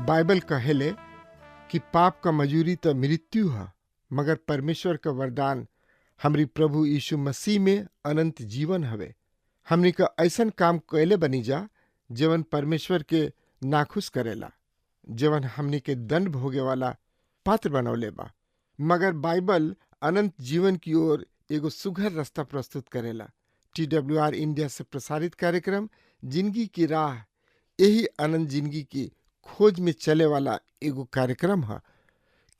Bible कहेले कि पाप का मजूरी तो मृत्यु है, मगर परमेश्वर का वरदान हमरी प्रभु यीशु मसीह में अनंत जीवन हवे। हमनी का ऐसन काम कैले बनी जा जवन परमेश्वर के नाखुश करेला, जवन हमनी के दंड भोगे वाला पात्र बनौले बा। मगर बाइबल अनंत जीवन की ओर एगो सुघर रास्ता प्रस्तुत करेला। TWR इंडिया से प्रसारित कार्यक्रम जिंदगी की राह यही अनंत जिंदगी की खोज में चले वाला एगो कार्यक्रम है।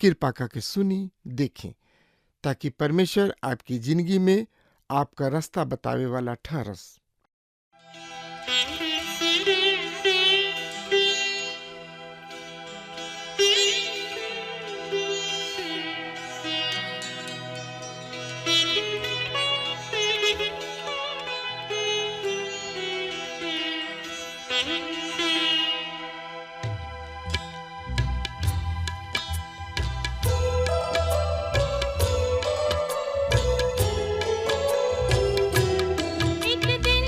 कृपा करके सुनी देखें, ताकि परमेश्वर आपकी जिंदगी में आपका रास्ता बतावे वाला ठहरस। एक दिन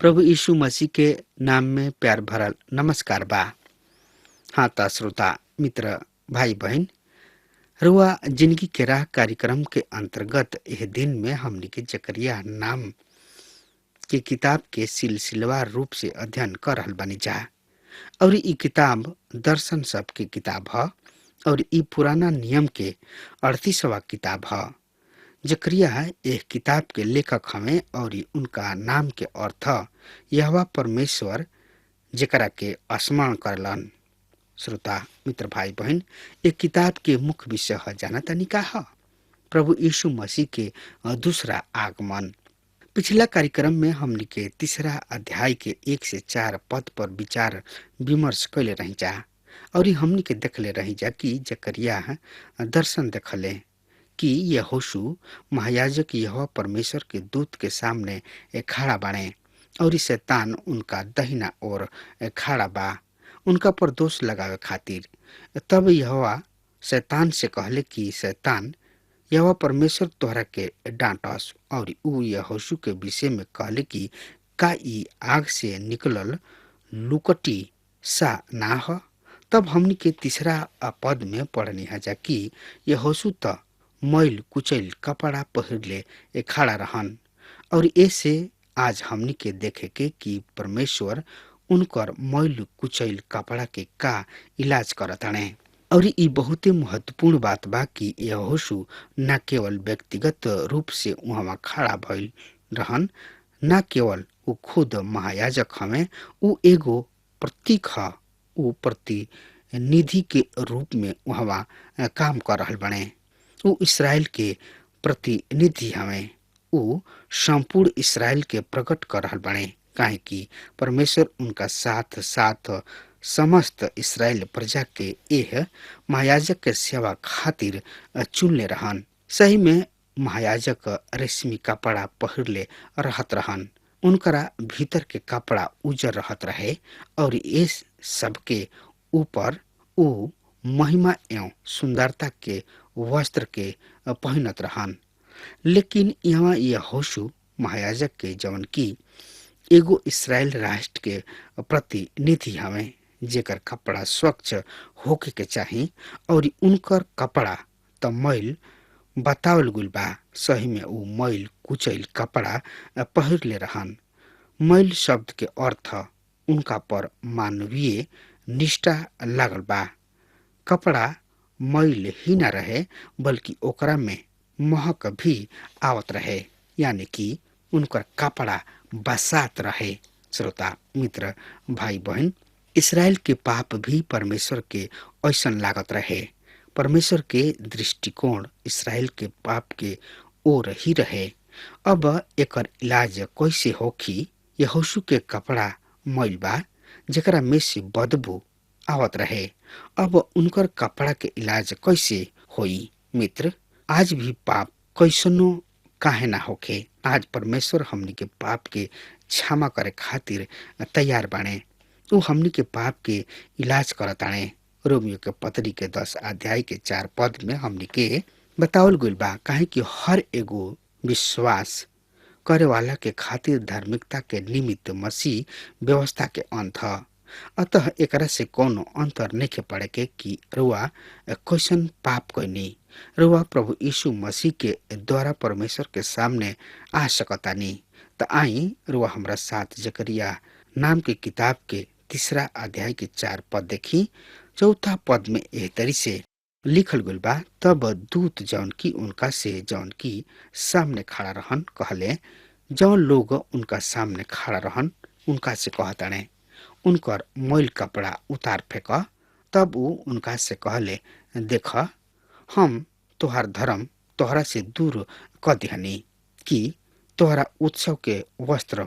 प्रभु यीशु मसीह के नाम में प्यार भरल नमस्कार बा। हाँ ता श्रोता मित्र भाई बहन, रुआ जिंदगी के राह कार्यक्रम के अंतर्गत यह दिन में हमनी के जकरिया नाम के किताब के सिलसिलेवार रूप से अध्ययन कर रहल बानी जा। और ई किताब दर्शन सब के किताब ह और ई पुराना नियम के 38वां किताब ह। जकरिया एक किताब के लेखक हमें और उनका नाम के अर्थ यहोवा परमेश्वर जेकरा के स्मरण करलन। श्रोता मित्र भाई बहन, एक किताब के मुख्य विषय है जाना तनी का है प्रभु यीशु मसीह के दूसरा आगमन। पिछला कार्यक्रम में हमने के तीसरा अध्याय के 1 से 4 पद पर विचार विमर्श कैले रही जा और हमने के देखले रही जा कि जकरिया दर्शन देखले कि यहोशू महायाजक यहोवा परमेश्वर के दूत के सामने खड़ा बाणे और शैतान उनका दहिना ओर खड़ा बा उनका पर दोष लगावे खातिर। तब यहोवा शैतान से कहले कि शैतान, यहोवा परमेश्वर तोहरा के डांटस। और ऊ यहोशू के विषय में कहले कि का ई आग से निकलल लुकटी सा ना ह। तब हमनी के तीसरा पद में पढ़नी है जा कि यहोशू त मैल कुचैल कपड़ा पहिरले खड़ा रहन और ऐसे आज हमनी के देखे के कि परमेश्वर उनकर मैल कुचैल कपड़ा के का इलाज करताणे। और ई बहुते महत्वपूर्ण बात बा कि यहोशू न केवल व्यक्तिगत रूप से वहां खड़ा भइल रहन, न केवल ऊ खुद महायाजक हमें, ऊ एगो प्रतीक ह, ऊ प्रतिनिधि के रूप में वहां काम कर रहल बने। ऊ इसराइल के प्रतिनिधि हमें, ऊ संपूर्ण इसराइल के प्रकट कर रहल बने काहे कि परमेश्वर उनका साथ साथ समस्त इसराइल प्रजा के एह महायाजक के सेवा खातिर चुनले रहन। सही में महायाजक रेशमी कपड़ा पहिरले रहत रहन, उनकरा भीतर के कपड़ा उजर रहत रहे और इस सबके ऊपर ऊ महिमा एवं सुंदरता के वस्त्र के पहनत रहन। लेकिन यहाँ यहोशू महायाजक के जवन की एगो इसराइल राष्ट्र के प्रतिनिधि हमें, जेकर कपड़ा स्वच्छ होके के चाही और उनकर कपड़ा त मैल बतावल गुल बा। सही में ऊ मैल कुचैल कपड़ा पहिरले रहन। मैल शब्द के अर्थ उनका पर मानवीय निष्ठा लागल बा। कपड़ा मैल ही न रहे बल्कि ओकरा में महक भी आवत रहे, यानी कि उनकर कपड़ा बसात रहे। श्रोता मित्र भाई बहन, इसराइल के पाप भी परमेश्वर के ऐसन लागत रहे। परमेश्वर के दृष्टिकोण इसराइल के पाप के ओर ही रहे। अब एकर इलाज कैसे होखी? यहोशू के कपड़ा मैल बा जेकरा में से बदबू आवत रहे। अब उनकर कपड़ा के इलाज कैसे होई? मित्र, आज भी पाप कैसनो काहे ना होखे, आज परमेश्वर हमनी के पाप के क्षमा करे खातिर तैयार बाणे। ऊ हमनी के पाप के इलाज करताणे। रोमियो के पत्री के 10 अध्याय के 4 पद में हमनी के बतावल गइल बा काहे कि हर एगो विश्वास करे वाला के खातिर धार्मिकता के निमित्त मसीह व्यवस्था के अंत ह। अतः एकरा से कोनो अंतर नहीं पड़े के कि रुआ कैसन पाप कैनी। रुआ प्रभु यीशु मसीह के द्वारा परमेश्वर के सामने आ सकतानी। त आई रुआ हमरा साथ जकरिया नाम के किताब के 3 अध्याय के 4 पद देखी। 4 पद में एह तरी से लिखल गइल बा, तब दूत जौन की उनका से जौन की सामने खड़ा रहन कहले, जौन लोग उनका सामने खड़ा रहन उनका से कहताने उनकर मैल कपड़ा उतार फेंक। तब ऊ उनका से कहले, देख, हम तोहार धर्म तोहरा से दूर क दिहनी कि तोहरा उत्सव के वस्त्र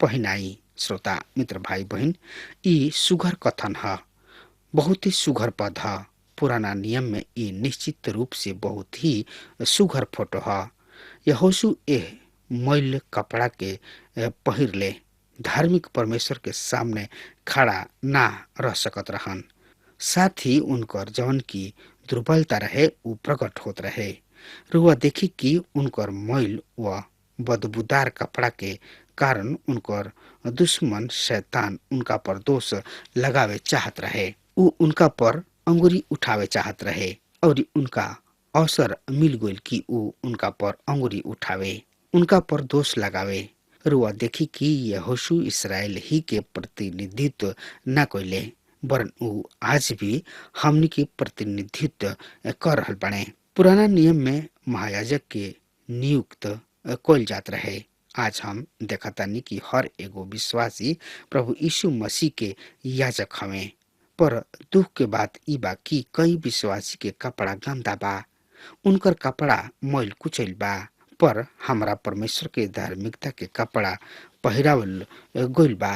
पहनाई। श्रोता मित्र भाई बहन, ई सुघर कथन ह, बहुत ही सुघर पद ह। पुराना नियम में ई निश्चित रूप से बहुत ही सुघर फोटो ह। यहोशू एह मैल कपड़ा के पहिरले धार्मिक परमेश्वर के सामने खड़ा ना रह सकत रहन। साथ ही उनकर जौन की दुर्बलता रहे ऊ प्रकट होत रहे। रुआ देखी कि उनकर मैल व बदबूदार कपड़ा के कारण उनकर दुश्मन शैतान उनका पर दोष लगावे चाहत रहे। उ उनका पर अंगुरी उठावे चाहत रहे और उनका अवसर मिल गइल कि उ उनका पर अंगुरी उठावे, उनका पर दोष लगावे। रुआ देखी कि यहोशू इसराइल ही के प्रतिनिधित्व न कइले, वरन उ आज भी हमनी के प्रतिनिधित्व कर रहल बने। पुराना नियम में महायाजक के नियुक्त कइल जात रहे। आज हम देखतानी कि हर एगो विश्वासी प्रभु यीशु मसीह के याजक हवे। पर दुख के बात ई बा कि कई विश्वासी के कपड़ा गंदा बा, उनकर कपड़ा मैल कुचैल बा। पर हमरा परमेश्वर के धार्मिकता के कपड़ा पहिरावल गइल बा।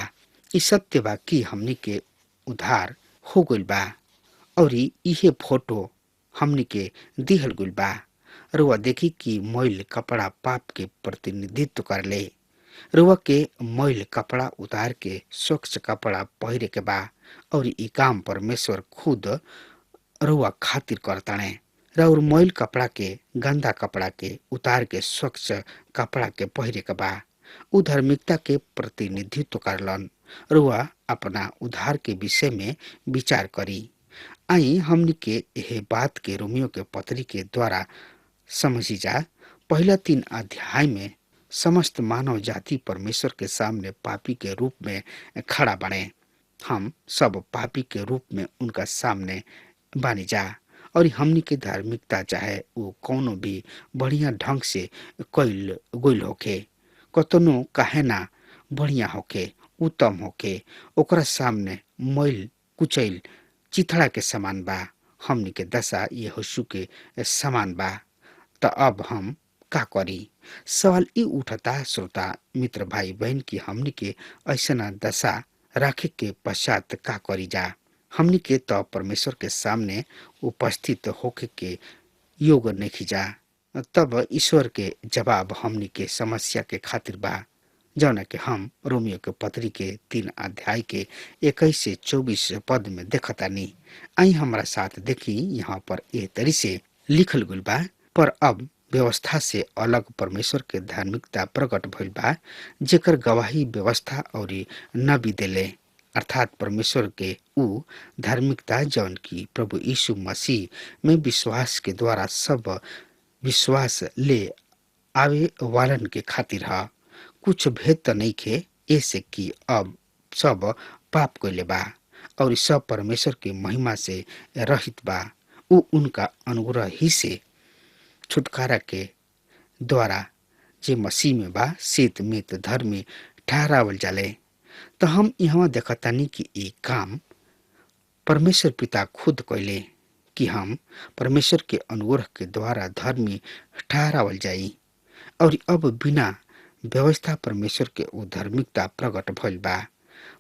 ई सत्य बा कि हमनी के उद्धार हो गइल बा और इहे फोटो हमनी के दिहल गइल बा। रुआ देखी कि मैल कपड़ा पाप के प्रतिनिधित्व करले। रुआ के मैल कपड़ा उतार के स्वच्छ कपड़ा पहिरे के बा और ई काम परमेश्वर खुद रुआ खातिर करताने। और मैल कपड़ा के, गंदा कपड़ा के उतार के स्वच्छ कपड़ा के पहिरे के बा। उ धार्मिकता के प्रतिनिधित्व करलन। रुआ अपना उद्धार के विषय में विचार करी। आई हमनी के यह बात के रोमियो के पत्री के द्वारा समझी जा। पहला 3 अध्याय में समस्त मानव जाति परमेश्वर के सामने पापी के रूप में खड़ा बने। हम सब पापी के रूप में उनका सामने बानी जा और हमनी के धार्मिकता चाहे वो कोनो भी बढ़िया ढंग से कइल गइल होके, कतनो काहे ना बढ़िया होके, उत्तम होके, ओकरा सामने मैल कुचैल चिथड़ा के समान बा। हमनी के दशा यहोशू के समान बा। त अब हम का करी? सवाल ई उठता श्रोता मित्र भाई बहन की हमनी के ऐसा दशा राखे के पश्चात का करी जा? हमनी के तो परमेश्वर के सामने उपस्थित होके के योग नहीं जा। तब ईश्वर के जवाब हमनी के समस्या के खातिर बा, जौना के हम रोमियो के पत्री के 3 अध्याय के 21 से 24 पद में देखतानी। आई हमरा साथ देखी, यहाँ पर ए तरी से लिखल गइल बा, पर अब व्यवस्था से अलग परमेश्वर के धार्मिकता प्रकट भइल बा, जेकर गवाही व्यवस्था और नबी देले, अर्थात परमेश्वर के उ धार्मिकता जौन की प्रभु यीशु मसीह में विश्वास के द्वारा सब विश्वास ले आवे वालन के खातिर है। कुछ भेद तो नहीं खे, ऐसे कि अब सब पाप कइले बा और सब परमेश्वर के महिमा से रहित बा। उ उनका अनुग्रह ही से छुटकारा के द्वारा जे मसीह में बा शीत मित धर्मी ठहरावल जाले। तो हम यहाँ देखतानी कि एक काम परमेश्वर पिता खुद कइले कि हम परमेश्वर के अनुग्रह के द्वारा धर्मी ठहरावल जाई और अब बिना व्यवस्था परमेश्वर के धार्मिकता प्रकट भइल बा।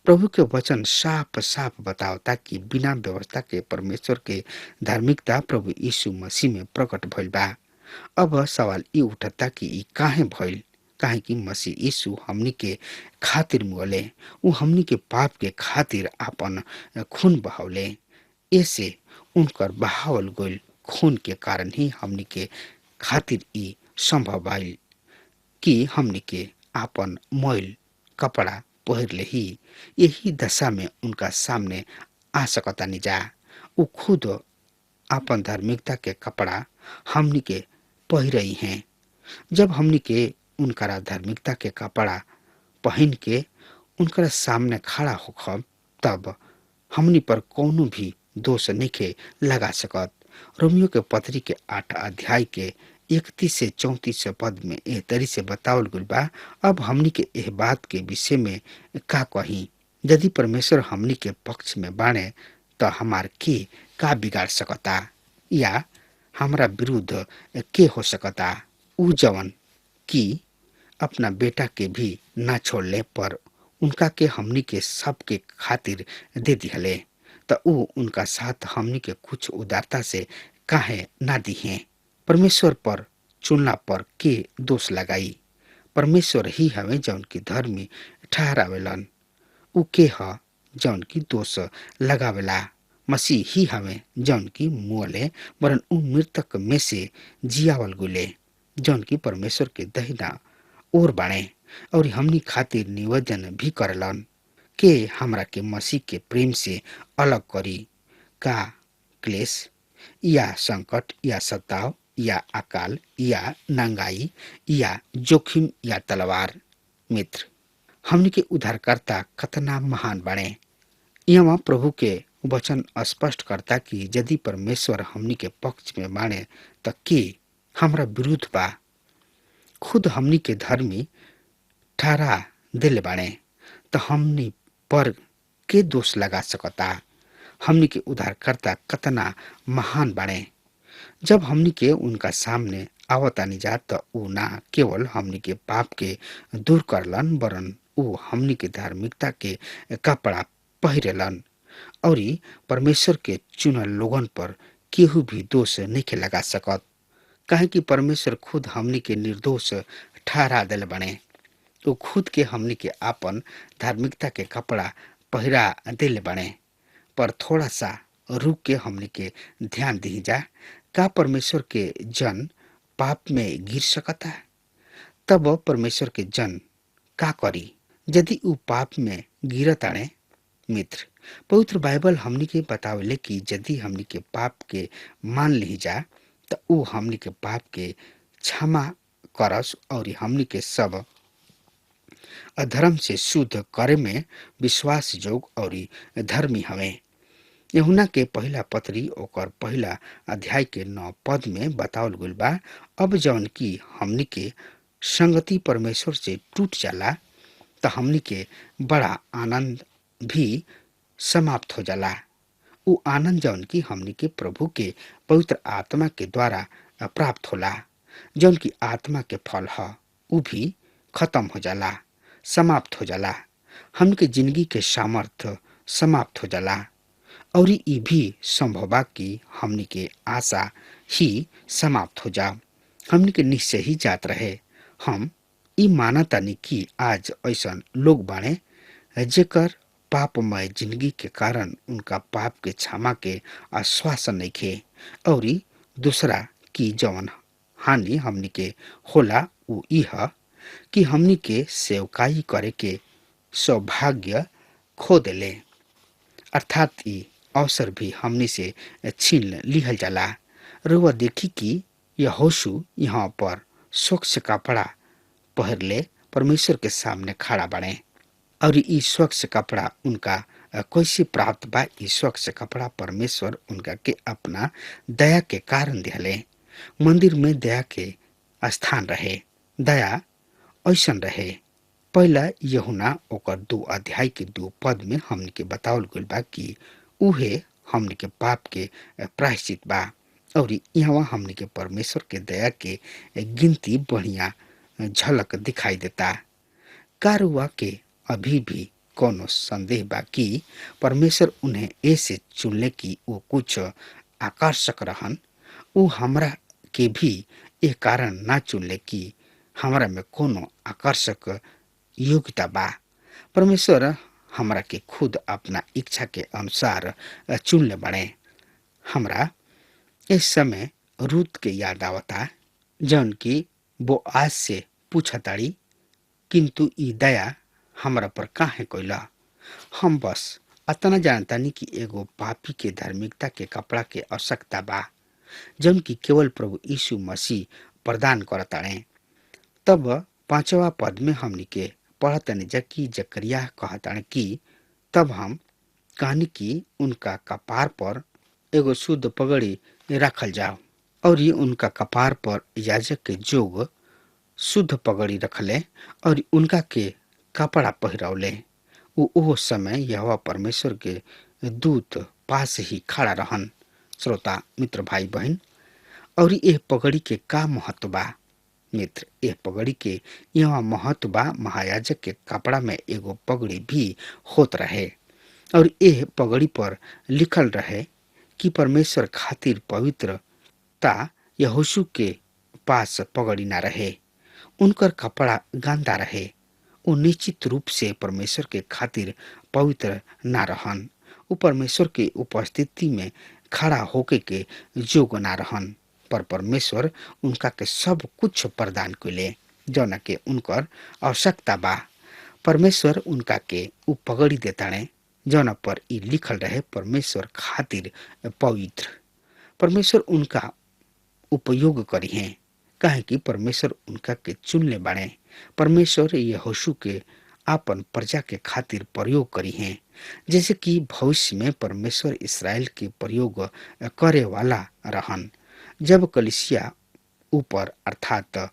प्रभु के वचन साफ साफ बतावता कि बिना व्यवस्था के परमेश्वर के धार्मिकता प्रभु यीशु मसीह में प्रकट भइल बा। अब सवाल ई उठता कि ई काहे भइल? काहे कि मसीह यीशु हमनी के खातिर मुअले, उ हमनी के पाप के खातिर आपन खून बहावले। ऐसे उनकर बहावल गइल खून के कारण ही हमनी के खातिर ई संभव भइल कि हमनी के आपन मैल कपड़ा पहिरले ही यही दशा में उनका सामने आ सकतानी जा। उ खुद आपन धार्मिकता के कपड़ा हमनी के पहिरई हैं। जब हमनी के उनकरा धार्मिकता के कपड़ा पहन के उनकरा सामने खड़ा होखब, तब हमनी पर कोनो भी दोष नइखे लगा सकत। रोमियो के पत्री के 8 अध्याय के 31 से 34 पद में एह तरी से बतावल गइल बा। अब हमनी के एह बात के विषय में का कही? यदि परमेश्वर हमनी के पक्ष में बाणे तो हमार के का बिगाड़ सकता, या हमरा विरुद्ध के हो सकता? उ जवन कि अपना बेटा के भी ना छोड़ले, पर उनका के हमनी के सब के खातिर दे दिहले, तो उ उनका साथ हमनी के कुछ उदारता से काहे ना दिहे? परमेश्वर पर चुनला पर के दोष लगाई? परमेश्वर ही हवे जौन की धर्मी ठहरावेलन। उ के ह जौन की दोष लगावेला? मसीह ही हवे जौन की मुअले, वरन उ मृतक में से जियावल गुले, जौन की परमेश्वर के दहिना ओर बाणे। और हमनी खातिर निवेदन भी करलन के हमरा के मसीह के प्रेम से अलग करी का क्लेश या संकट या सताव या अकाल या नंगाई या जोखिम या तलवार। मित्र, हमनी के उद्धारकर्ता कतना महान बने। यहाँ प्रभु के वचन स्पष्ट करता कि यदि परमेश्वर हमनी के पक्ष में बाणे त के हमरा विरुद्ध बा। खुद हमनी के धर्मी ठहरा दिल बाणे त हमनी पर के दोष लगा सकता। हमनी के उद्धारकर्ता कतना महान बाणे। जब हमनी के उनका सामने आवतानी जा त ऊ ना केवल हमनी के पाप के दूर करलन वरन ऊ हमनी के धार्मिकता के कपड़ा पहिरेलन और परमेश्वर के चुनल लोगन पर केहू भी दोष नहीं लगा सकत, काहे कि परमेश्वर खुद हमनी के निर्दोष ठहरा दिल बने। वो खुद के हमनी के आपन धार्मिकता के कपड़ा पहिरा दिल बने। पर थोड़ा सा रुक के हमनी के ध्यान दी जा, का परमेश्वर के जन पाप में गिर सकता? तब परमेश्वर के जन का करी यदि ऊ पाप में गिरत आने? मित्र, पवित्र बाइबल हमनी के बतावले कि यदि हमनी के पाप के मान ली जा तो ऊ हमनी के पाप के क्षमा करस और हमनी के सब अधर्म से शुद्ध करे में विश्वास जोग और धर्मी हवे। यूहन्ना के पहला पत्री ओकर पहला अध्याय के 9 पद में बतावल गइल बा, अब जौन की हमनी के संगति परमेश्वर से टूट जाला तो हमनी के बड़ा आनंद भी समाप्त हो जाला। उ आनंद जौन की हमनी के प्रभु के पवित्र आत्मा के द्वारा प्राप्त होला, जौन की आत्मा के फल ह, उ भी खत्म हो जाला, समाप्त हो जाला। हमनी के जिंदगी के सामर्थ्य समाप्त हो जाला और ई भी संभव बा कि हमनी के आशा ही समाप्त हो जा। हमनी के निश्चय ही जात रहे। हम ई मानतानी कि आज ऐसन लोग बाणे जेकर पापमय जिंदगी के कारण उनका पाप के क्षमा के आश्वासन नहीं खे और दूसरा की जवन हानि हमनी के होला उ इह कि हमनी के सेवकाई करे के सौभाग्य खो देले, अर्थात ई अवसर भी हमनी से छीन लिहल जाला। रुआ देखी कि यहोशू यहाँ पर स्वच्छ कपड़ा पहरले परमेश्वर के सामने खड़ा बने और ई स्वच्छ कपड़ा उनका कैसे प्राप्त बा? ई स्वच्छ कपड़ा परमेश्वर उनका के अपना दया के कारण दिहले। मंदिर में दया के स्थान रहे। दया ऐसन रहे। पहला यूहन्ना ओकर 2 अध्याय के 2 पद में हमनी के बतावल गइल बा कि उहे हमनी के पाप के प्रायश्चित बा और यहाँ हमनी के परमेश्वर के दया के गिनती बढ़िया झलक दिखाई देता। कारुआ के अभी भी कोनो संदेह बा कि परमेश्वर उन्हें ऐसे चुनले कि वो कुछ आकर्षक रहन? वो हमरा के भी एक कारण ना चुनले कि हमरा में कोनो आकर्षक योग्यता बा। परमेश्वर हमरा के खुद अपना इच्छा के अनुसार चुनले बने। हमरा इस समय रूत के याद आवता जौन की वो आज से पूछताड़ी, किंतु ई दया हमरा पर काहे कइला? हम बस अतना जानतानी कि एगो पापी के धार्मिकता के कपड़ा के आवश्यकता बा जौन की केवल प्रभु यीशु मसीह प्रदान करताड़े। तब 5वां पद में हमनी के पढ़तनी जा कि जकरिया कहताड़े कि तब हम कहनी कि उनका कपार पर एगो शुद्ध पगड़ी रखल जाओ और ये उनका कपार पर याजक के जोग शुद्ध पगड़ी रखले और उनका के कपड़ा पहिरौले। ओ समय यहोवा परमेश्वर के दूत पास ही खड़ा रहन। श्रोता मित्र भाई बहन, और यह पगड़ी के का महत्व बा? मित्र, यह पगड़ी के यहाँ महत्व बा। महायाजक के कपड़ा में एगो पगड़ी भी होत रहे और यह पगड़ी पर लिखल रहे कि परमेश्वर खातिर पवित्रता यहोशू के पास पगड़ी ना रहे। उनकर कपड़ा गंदा रहे। वो निश्चित रूप से परमेश्वर के खातिर पवित्र ना रहन। वो परमेश्वर के उपस्थिति में खड़ा होके के जोग ना रहन। पर परमेश्वर उनका के सब कुछ प्रदान कइले। जौना के उनकर आवश्यकता बा। परमेश्वर उनका के उ पगड़ी देताणे जौना पर ई लिखल रहे परमेश्वर खातिर पवित्र। परमेश्वर उनका उपयोग करी हैं काहे कि परमेश्वर उनका के चुनले बाणे। परमेश्वर यहोशू के आपन प्रजा के खातिर प्रयोग करी हैं, जैसे कि भविष्य में परमेश्वर इसराइल के प्रयोग करे वाला रहन। जब कलिसिया ऊपर अर्थात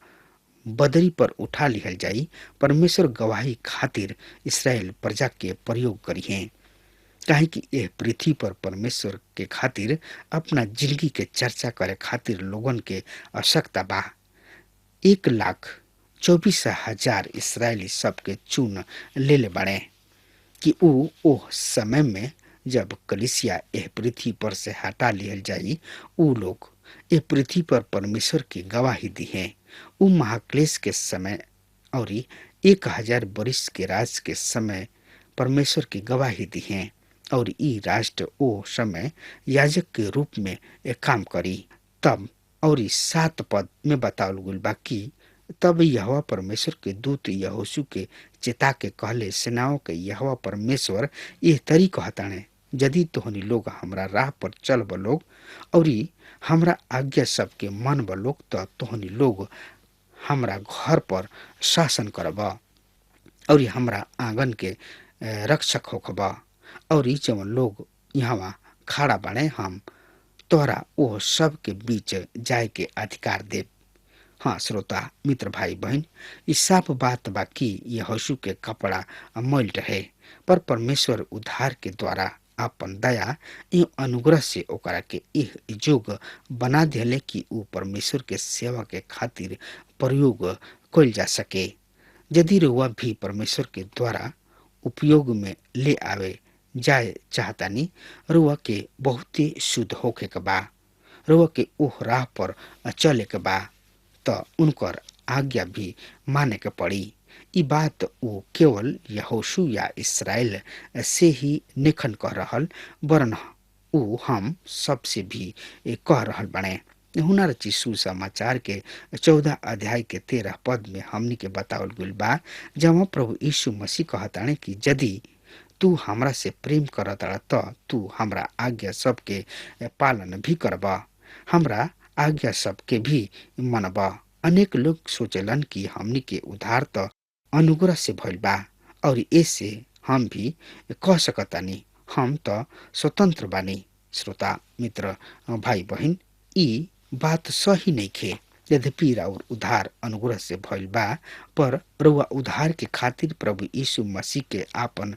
बदरी पर उठा लिहल जाई, परमेश्वर गवाही खातिर इसराइल प्रजा के प्रयोग करी हैं काहे कि यह पृथ्वी पर परमेश्वर के खातिर अपना जिंदगी के चर्चा करे खातिर लोगन के आवश्यकता बा। 1,24,000 इसराइली सबके चुन लेले बाड़े कि ऊ ओह समय में जब कलिसिया यह पृथ्वी पर से हटा लिहल जाई, ऊ लोग यह पृथ्वी पर परमेश्वर की गवाही दी है। ऊ महाक्लेश के समय और 1,000 वर्ष के राज के समय परमेश्वर की गवाही दी है और ई राष्ट्र ओ समय याजक के रूप में एक काम करी। तब और 7 पद में बतावल गइल बा कि तब यहोवा परमेश्वर के दूत यहोशू के चेता के कहले, सेनाओं के यहोवा परमेश्वर यह तरी कहताणे, यदि तोहनी लोग हमरा राह पर चल बलोग और हमरा आज्ञा सबके मन बलोग तो तोहनी लोग हमरा घर पर शासन करब और हमरा आंगन के रक्षक होखब और जवन लोग यहाँ खड़ा बाड़े हम तोहरा ओ सब के बीच जाए के अधिकार देव। हाँ श्रोता मित्र भाई बहन, इस साफ बात बा कि यहोशू के कपड़ा मैल रहे, पर परमेश्वर उद्धार के द्वारा आपन दया एवं अनुग्रह से ओकरा के यह जोग बना दिले कि ऊ परमेश्वर के सेवा के खातिर प्रयोग कइल जा सके। यदि रउआ भी परमेश्वर के द्वारा उपयोग में ले आवे जाए चाहतानी, रउआ के बहुत ही शुद्ध होके के बा, रउआ के ओह राह पर चले के बा त उनकर आज्ञा भी माने के पड़ी। ई बात वो केवल यहोशू या इसराइल से ही नेखन कह रहल, वरन ऊ हम सबसे भी कह रहल बने। हुना रची सुसमाचार के 14 अध्याय के 13 पद में हमनी के बतावल गइल बा, जहाँ प्रभु यीशु मसीह कहताणे कि यदि तू हमरा से प्रेम करता त तू हमरा आज्ञा सबके पालन भी करब, हमरा आज्ञा सबके भी मनब। अनेक लोग सोचलन कि हमनी के उद्धार त अनुग्रह से भइल बा और ऐसे हम भी कह सकतानी हम त स्वतंत्र बानी। श्रोता मित्र भाई बहन, ई बात सही नइखे। यद्यपि और उद्धार अनुग्रह से भइल बा, पर रउआ उद्धार के खातिर प्रभु यीशु मसीह के आपन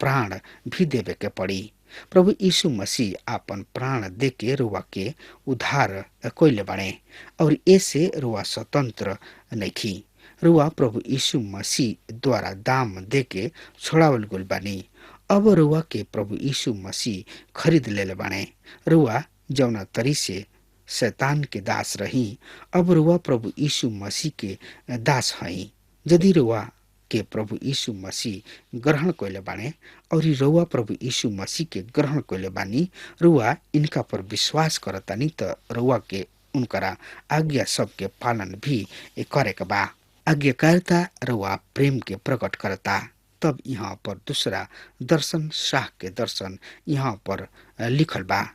प्राण भी देवे के पड़ी। प्रभु यीशु मसीह आपन प्राण दे के रुआ के उद्धार कइले बाड़े और ऐसे रुआ स्वतंत्र नइखी। रुआ प्रभु यीशु मसीह द्वारा दाम दे के छोड़ावल गइल बानी। अब रुआ के प्रभु यीशु मसीह खरीद लेले बाड़े। रुआ जौना तरी से शैतान के दास रही, अब रुआ प्रभु यीशु मसीह के दास हई। यदि रुआ के प्रभु यीशु मसीह ग्रहण कइले बाने और रुआ प्रभु यीशु मसीह के ग्रहण कइले बानी, रुआ इनका पर विश्वास करतानी त रुआ के उनकरा आज्ञा सबके पालन भी करे के बा। आज्ञाकारिता रुआ प्रेम के प्रकट करता। तब यहाँ पर दूसरा दर्शन शाह के दर्शन यहाँ पर लिखल बा।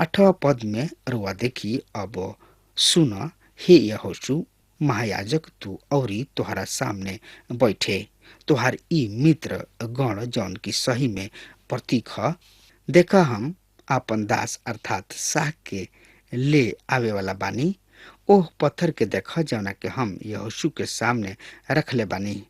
8वां पद में रुआ देखी, अब सुन हे यहोशू महायाजक, तू औरी तोहरा सामने बैठे तोहार ई मित्र गण जौन की सही में प्रतीक ह। देखा हम आपन दास अर्थात शाह के ले आवे वाला बानी। ओह पत्थर के देखा जौना के हम यहोशू के सामने रखले बानी।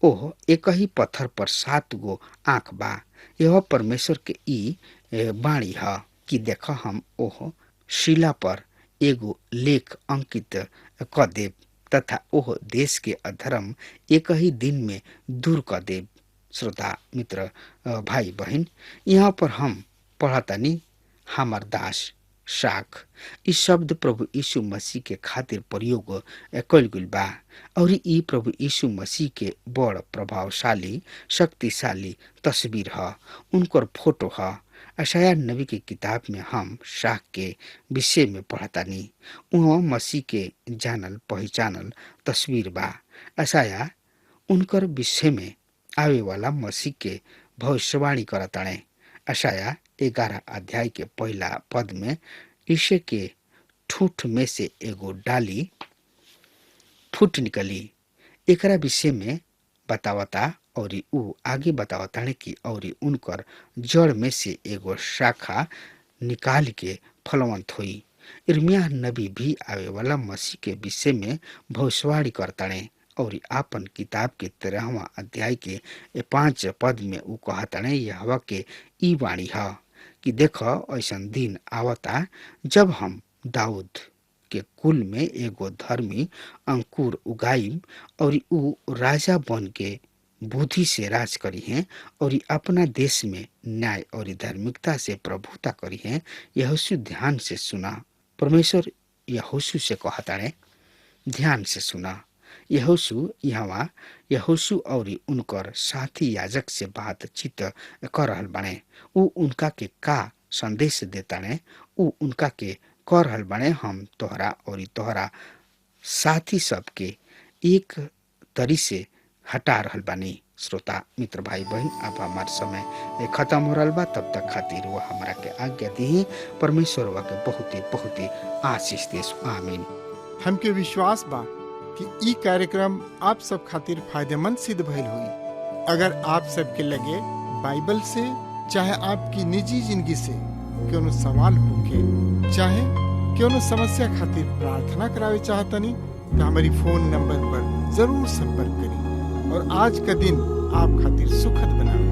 ओह एक ही पत्थर पर 7 गो आंख बा। यह परमेश्वर के ई बाणी ह कि देखा हम ओह शिला पर एगो लेख अंकित क देव तथा ओह देश के अधर्म एक ही दिन में दूर कर देव। श्रोता मित्र भाई बहन, यहाँ पर हम पढ़तानी हमार दास शाख। इस शब्द प्रभु यीशु मसीह के खातिर प्रयोग कइल गइल बा और ई प्रभु यीशु मसीह के बड़ प्रभावशाली शक्तिशाली तस्वीर ह, उनकर फोटो ह। यशायाह नबी के किताब में हम शाख के विषय में पढ़तानी। वहाँ मसीह के जानल पहचानल तस्वीर बा। असाया उनकर विषय में आवे वाला मसीह के भविष्यवाणी करताणे। असाया 11 अध्याय के पहला पद में ईशे के ठूठ में से एगो डाली फूट निकली एकरा विषय में बतावता और ऊ आगे बतावताने कि और उनकर जड़ में से एगो शाखा निकाल के फलवंत हुई। इर्मिया नबी भी आवे वाला मसीह के विषय में भविष्यवाणी करताणे और आपन किताब के 13वां अध्याय के 5 पद में ऊ कहताणे यहोवा के ई वाणी है कि देखो ऐसन दिन आवता जब हम दाऊद के कुल में एगो धर्मी अंकुर उगाइम और ऊ राजा बन के बुद्धि से राज करी हैं और अपना देश में न्याय और धार्मिकता से प्रभुता करी हैं। यहोशू ध्यान से सुना। परमेश्वर यहोशू से कहता है ध्यान से सुना। यहोशू यहाँ यहोशू और उनकर साथी याजक से बातचीत कर रहल बने। ऊ उनका के का संदेश देता ने ऊ उनका के कर रहल बने हम तोहरा और तोहरा साथी सबके एक तरी से हटा रहल बानी। श्रोता मित्र भाई बहन अब हमार समय खत्म हो रहा बा तब तक खातिर वो हमारा के आज्ञा दी। परमेश्वर वा के बहुत ही आशीष देस आमीन। हमके विश्वास बा कि ई कार्यक्रम आप सब खातिर फायदेमंद सिद्ध भइल हुई। अगर आप सबके लगे बाइबल से चाहे आपकी निजी जिंदगी से कोनो सवाल होके चाहे कोनो समस्या खातिर प्रार्थना करावे चाहतनी तो हमारी फोन नंबर पर जरूर संपर्क करें और आज का दिन आप खातिर सुखद बनावे।